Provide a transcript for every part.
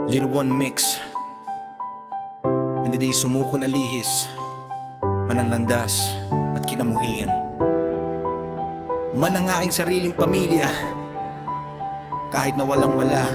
Little One Mix. Hindi sumuko na lihis, mananlandas at kinamuhian. Man ang aking sariling pamilya, kahit na walang-wala.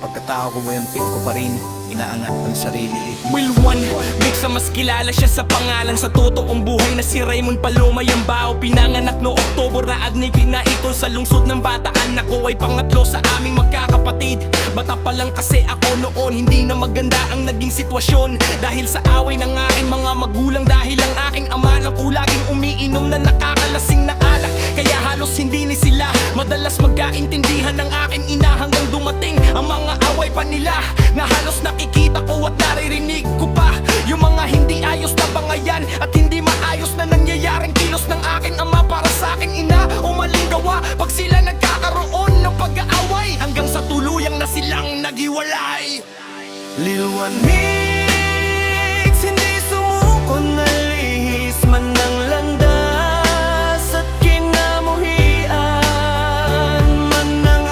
Pagkatao ko ngayon, pin ko pa rin inaangat ang sarili. Will One Mix, mas kilala siya sa pangalan sa totoong buhay na si Raymond Paloma Yambao. Pinanganak no Oktober na adnigin na ito sa lungsod ng Bataan. Ako ay pangatlo sa aming magkakapatid. Bata pa lang kasi ako noon, hindi na maganda ang naging sitwasyon dahil sa away ng aking mga magulang. Dahil ang aking ama lang laging umiinom na nakakalasing na alak, kaya halos hindi ni sila madalas magkaintindihan ng aking ina. Hanggang dumating ang mga away pa nila na halos nakikita ko at naririnig ko pa yung mga hindi ayos na bangayan at hindi maayos na nangyayaring kilos ng aking ama para sa aking ina o maling gawa pag sila nagkakaroon ng pag-aaway hanggang sa tuluyang na silang naghiwalay. Lil One Mix, hindi sumuko na lihis man ng landas at kinamuhian man ng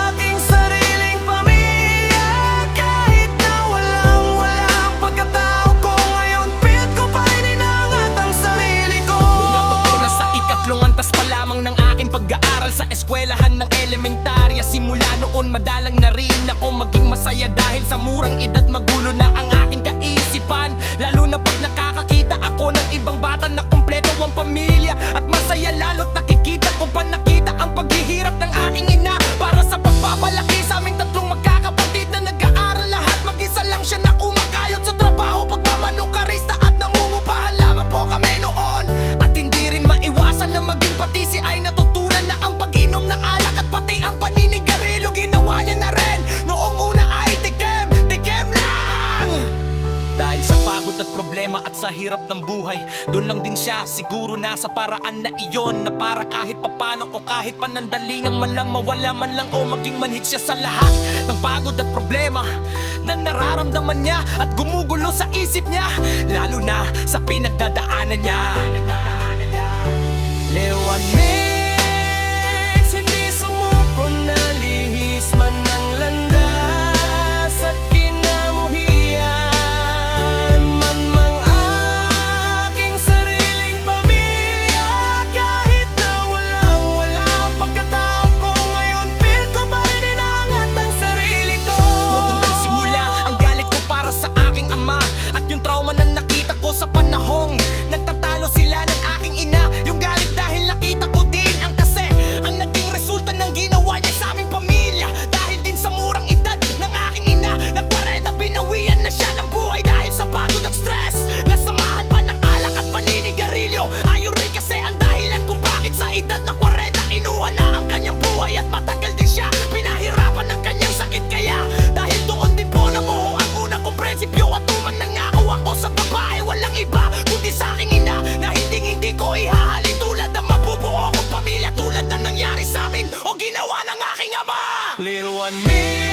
aking sariling pamilya. Kahit na walang-wala ang pagkatao ko ngayon, pilit ko pa rin inangat ang sarili ko. Umabot ko na sa ikatlong antas pa lamang ng aking pag-aaral sa eskwelahan ng elementarya. Simula noon madalang na rin ako maging masaya dahil sa murang edad magulo na ang aking kaisipan. Lalo na pag nakakakita ako ng ibang bata na kumpleto ang pamilya. At masaya lalo't nakikita ko pa nakita ang paghihirap ng aking ina para sa pagpapalaki sa aming tatlong magkakapatid na nag-aaral lahat. Mag-isa lang siya na kumakayod sa trabaho, pagmamanukarista at nangungupahan lamang po kami noon. At hindi rin maiwasan na maging patisi ay natutunan na ang pag-inom ng alak at pati ang paninigarilyo ginawa niya na rin. Noong una ay tikim lang. Dahil sa pagod at problema at sa hirap ng buhay, doon lang din siya siguro nasa paraan na iyon, na para kahit papano o kahit panandalingang man lang mawala man lang o maging manhid siya sa lahat ng pagod at problema na nararamdaman niya at gumugulo sa isip niya, lalo na sa pinagdadaanan niya. Lil One Mix, hindi sumuko na lihis man ng landas at kinamuhian man mang aking sariling pamilya. Kahit na walang-wala ang pagkatao ko ngayon, pilit ko pa rin inangat ang sarili ko. Noong simula ang galit ko para sa aking ama at yung trauma na nakita ko sa panahong nagtatalo sila ng aking ina. Yung galit dahil nakita ko din ang kasi ang naging resulta ng ginawa niya sa aming pamilya. Dahil din sa murang edad ng aking ina, nagpareta binawian na siya ng buhay dahil sa pagod at stress. Nasamahan pa ng alak at paninigarilyo. Ayon rin kasi ang dahilan kung bakit sa edad na 40 inuha na ang kanyang buhay. At matagal din siya pinahirapan ng kanyang sakit. Kaya dahil doon din po nabuo ang unang kong prinsipyo at tuman nangako ako sa babae walang iba kundi sa aking ina na hindi ko ihahalin tulad ng mabubuo kong pamilya tulad na nangyari sa amin o ginawa ng aking ama. Lil One Mix.